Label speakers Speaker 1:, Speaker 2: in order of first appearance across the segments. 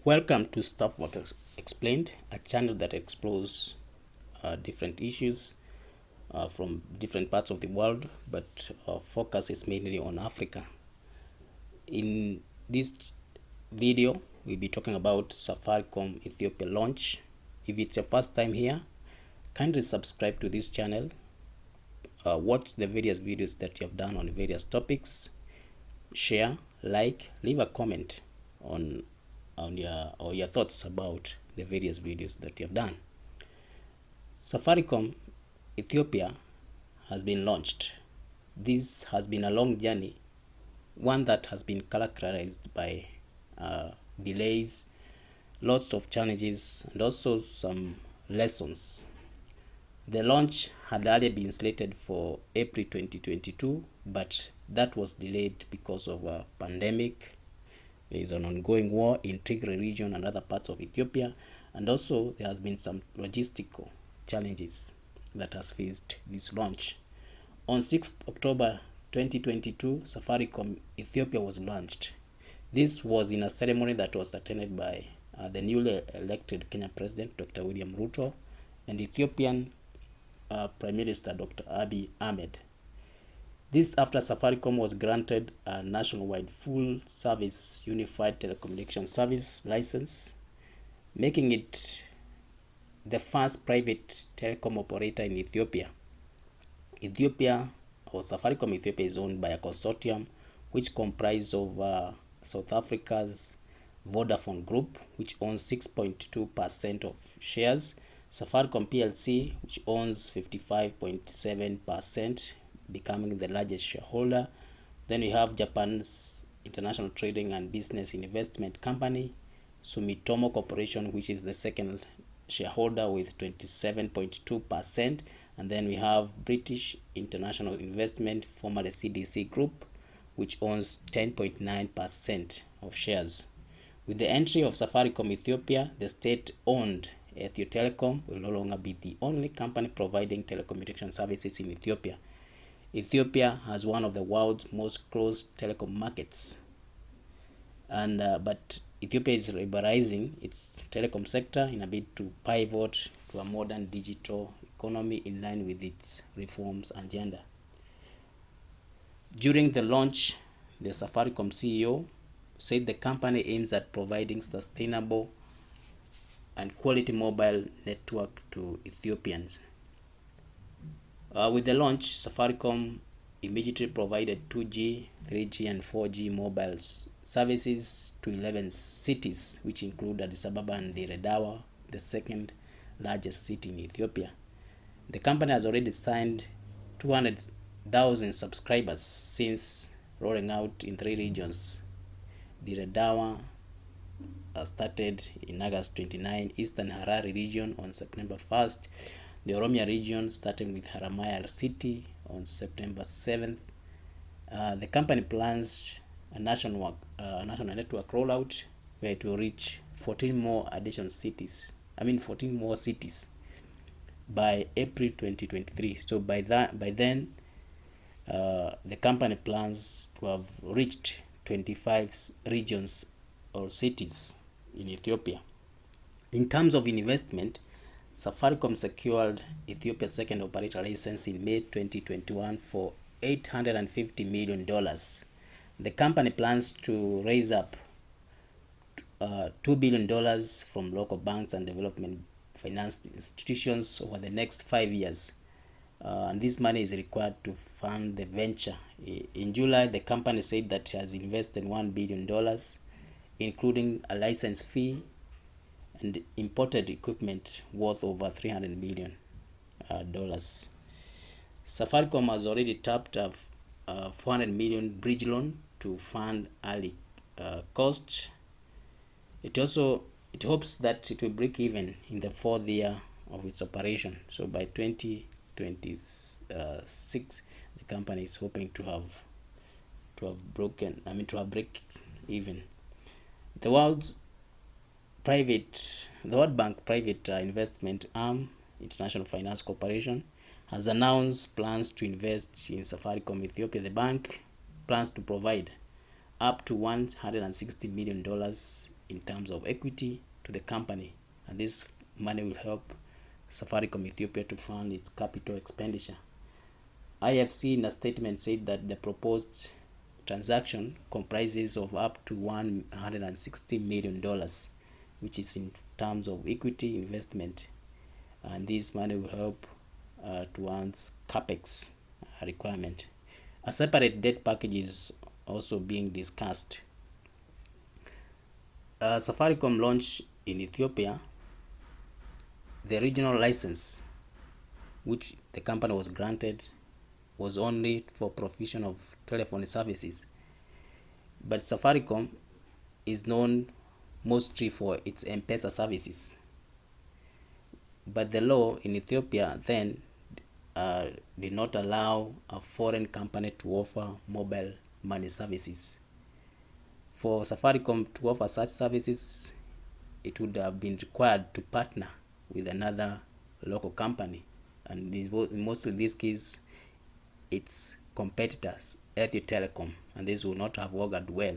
Speaker 1: Welcome to Stuff Work Explained, a channel that explores different issues from different parts of the world, but focus is mainly on Africa. In this video, we'll be talking about Safaricom Ethiopia launch. If it's your first time here, kindly subscribe to this channel, watch the various videos that you have done on various topics, share, like, leave a comment on your thoughts about the various videos that you have done. Safaricom Ethiopia has been launched. This has been a long journey, one that has been characterized by delays, lots of challenges, and also some lessons. The launch had earlier been slated for April 2022, but that was delayed because of a pandemic. There is an ongoing war in Tigray region and other parts of Ethiopia, and also there has been some logistical challenges that has faced this launch. On 6th October 2022, Safaricom Ethiopia was launched. This was in a ceremony that was attended by the newly elected Kenya President Dr. William Ruto and Ethiopian Prime Minister Dr. Abiy Ahmed. This after Safaricom was granted a nationwide full service unified telecommunication service license, making it the first private telecom operator in Ethiopia. Safaricom Ethiopia is owned by a consortium which comprises of South Africa's Vodafone Group, which owns 6.2% of shares, Safaricom PLC, which owns 55.7%, becoming the largest shareholder. Then we have Japan's International Trading and Business Investment Company, Sumitomo Corporation, which is the second shareholder with 27.2%. And then we have British International Investment, formerly CDC Group, which owns 10.9% of shares. With the entry of Safaricom Ethiopia, the state-owned Ethio Telecom will no longer be the only company providing telecommunication services in Ethiopia. Ethiopia has one of the world's most closed telecom markets, and but Ethiopia is liberalizing its telecom sector in a bid to pivot to a modern digital economy in line with its reforms agenda. During the launch, the Safaricom CEO said the company aims at providing sustainable and quality mobile network to Ethiopians. With the launch, Safaricom immediately provided 2G, 3G, and 4G mobile services to 11 cities, which include Addis Ababa and Dire Dawa, the second largest city in Ethiopia. The company has already signed 200,000 subscribers since rolling out in 3 regions. Dire Dawa started in August 29, Eastern Harare region on September 1st, the Oromia region starting with Haramaya City on September 7th. The company plans a national network rollout where it will reach 14 more cities by April 2023. So by then, the company plans to have reached 25 regions or cities in Ethiopia. In terms of investment, Safaricom secured Ethiopia's second operator license in May 2021 for $850 million. The company plans to raise up $2 billion from local banks and development finance institutions over the next 5 years. And this money is required to fund the venture. In July, the company said that it has invested $1 billion, including a license fee and imported equipment worth over $300 million. Safaricom has already tapped a $400 million bridge loan to fund early costs. It hopes that it will break even in the 4th year of its operation. So by 2026, the company is hoping to have break even. The World Bank private investment arm, International Finance Corporation, has announced plans to invest in Safaricom Ethiopia. The bank plans to provide up to $160 million in terms of equity to the company, and this money will help Safaricom Ethiopia to fund its capital expenditure. IFC in a statement said that the proposed transaction comprises of up to $160 million, which is in terms of equity investment, and this money will help towards capex requirement. A separate debt package is also being discussed. Safaricom launched in Ethiopia the regional license, which the company was granted, was only for provision of telephone services. But Safaricom is known mostly for its M-Pesa services. But the law in Ethiopia then did not allow a foreign company to offer mobile money services. For Safaricom to offer such services, it would have been required to partner with another local company, and in most of these cases, its competitors, Ethio Telecom, and this would not have worked well.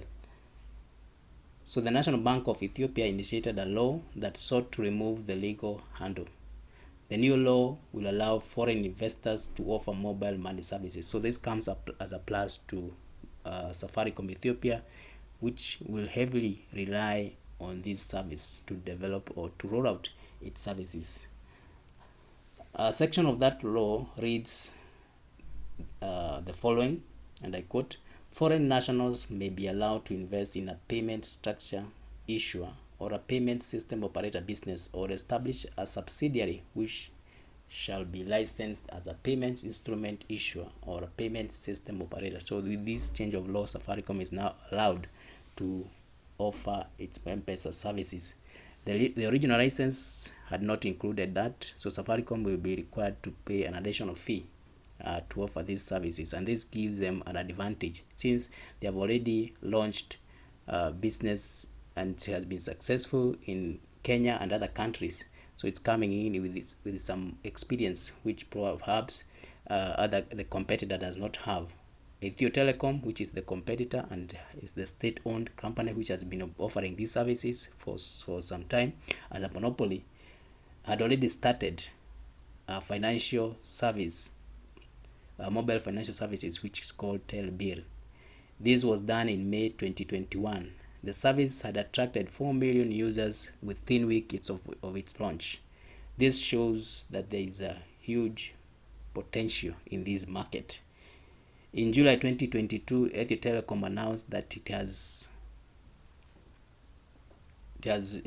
Speaker 1: So the National Bank of Ethiopia initiated a law that sought to remove the legal handle. The new law will allow foreign investors to offer mobile money services. So this comes up as a plus to Safaricom Ethiopia, which will heavily rely on this service to develop or to roll out its services. A section of that law reads the following, and I quote: foreign nationals may be allowed to invest in a payment structure issuer or a payment system operator business, or establish a subsidiary which shall be licensed as a payment instrument issuer or a payment system operator. So with this change of law, Safaricom is now allowed to offer its M-Pesa services. The original license had not included that, so Safaricom will be required to pay an additional fee to offer these services, and this gives them an advantage since they have already launched business and it has been successful in Kenya and other countries. So it's coming in with some experience which perhaps the competitor does not have. Ethio Telecom, which is the competitor and is the state-owned company which has been offering these services for some time as a monopoly, had already started a financial service, mobile financial services, which is called Telbill. This was done in May 2021. The service had attracted 4 million users within weeks of its launch. This shows that there is a huge potential in this market. In July 2022, Ethio Telecom announced that it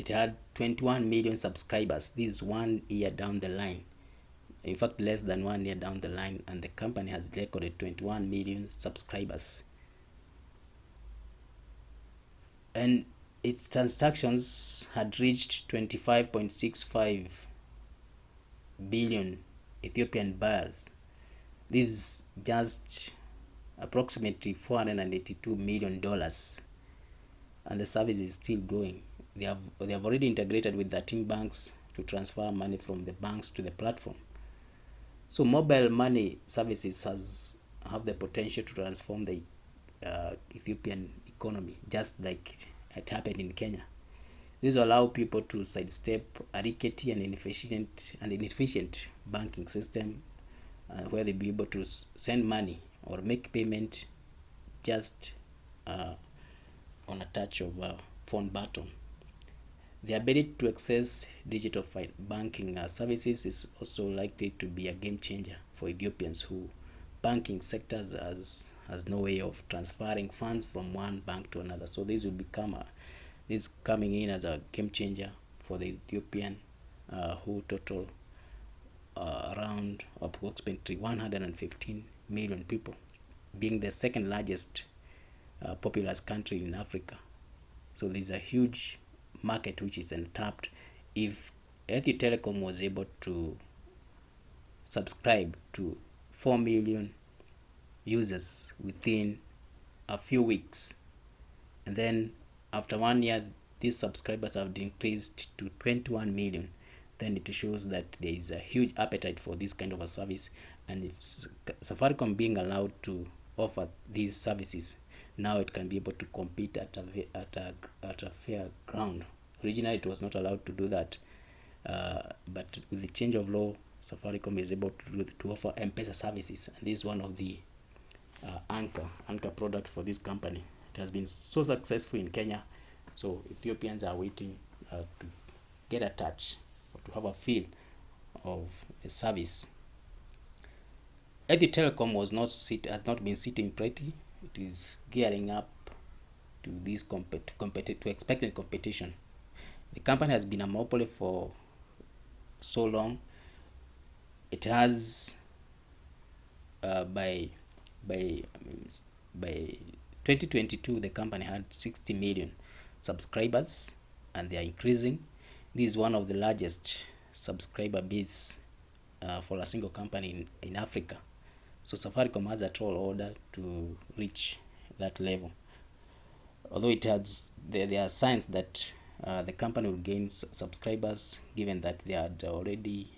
Speaker 1: had 21 million subscribers. This is 1 year down the line. In fact, less than 1 year down the line, and the company has recorded 21 million subscribers. And its transactions had reached 25.65 billion Ethiopian buyers. This is just approximately $482 million, and the service is still growing. They have already integrated with 13 banks to transfer money from the banks to the platform. So mobile money services have the potential to transform the Ethiopian economy, just like it happened in Kenya. This will allow people to sidestep a rickety and inefficient banking system, where they'll be able to send money or make payment just on a touch of a phone button. The ability to access digital banking services is also likely to be a game changer for Ethiopians who banking sectors has no way of transferring funds from one bank to another. So this will become this coming in as a game changer for the Ethiopian who total around approximately 115 million people, being the second largest populous country in Africa. So there's a huge market which is untapped. If Ethio Telecom was able to subscribe to 4 million users within a few weeks, and then after 1 year these subscribers have increased to 21 million, then it shows that there is a huge appetite for this kind of a service. And if Safaricom being allowed to offer these services, now it can be able to compete at a fair ground. Originally it was not allowed to do that, but with the change of law, Safaricom is able to offer M-Pesa services, and this is one of the anchor product for this company. It has been so successful in Kenya, so Ethiopians are waiting to get a touch or to have a feel of the service. Ethio Telecom has not been sitting pretty. It is gearing up to this expected competition. The company has been a monopoly for so long. It has by 2022 the company had 60 million subscribers, and they are increasing. This is one of the largest subscriber base for a single company in Africa. So Safaricom has a tall order to reach that level. Although there are signs that the company will gain subscribers, given that they have already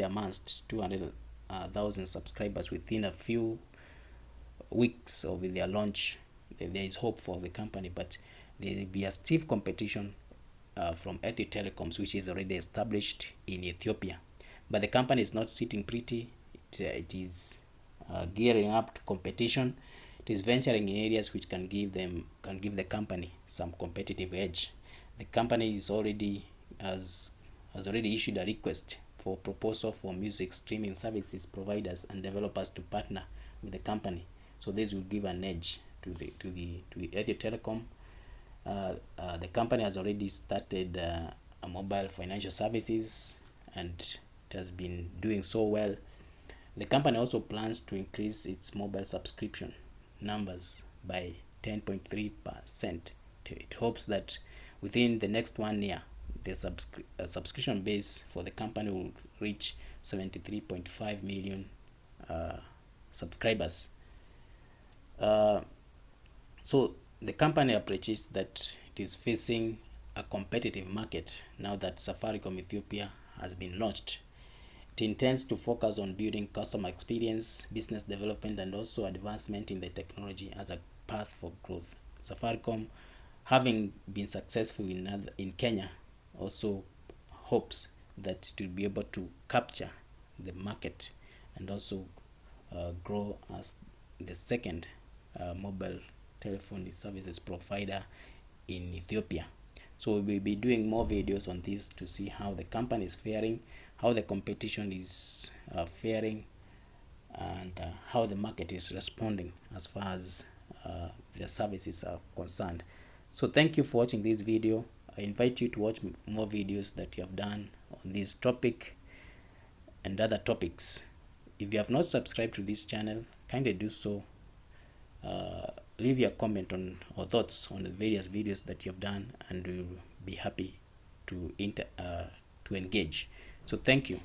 Speaker 1: amassed 200,000 subscribers within a few weeks of their launch. There is hope for the company, but there will be a stiff competition from Ethio Telecoms, which is already established in Ethiopia. But the company is not sitting pretty. It is gearing up to competition. It is venturing in areas which can give the company some competitive edge. The company has already issued a request for proposal for music streaming services providers and developers to partner with the company. So this will give an edge to Ethio Telecom. The company has already started a mobile financial services, and it has been doing so well. The company also plans to increase its mobile subscription numbers by 10.3%. It hopes that within the next 1 year, the subscription base for the company will reach 73.5 million subscribers. So the company appreciates that it is facing a competitive market now that Safaricom Ethiopia has been launched. It intends to focus on building customer experience, business development, and also advancement in the technology as a path for growth. Safaricom, having been successful in Kenya, also hopes that it will be able to capture the market and also grow as the second mobile telephony services provider in Ethiopia. So we will be doing more videos on this to see how the company is faring, how the competition is faring, and how the market is responding as far as their services are concerned. So thank you for watching this video. I invite you to watch more videos that you have done on this topic and other topics. If you have not subscribed to this channel, kindly do so. Leave your comment on or thoughts on the various videos that you have done, and we'll be happy to engage. So thank you.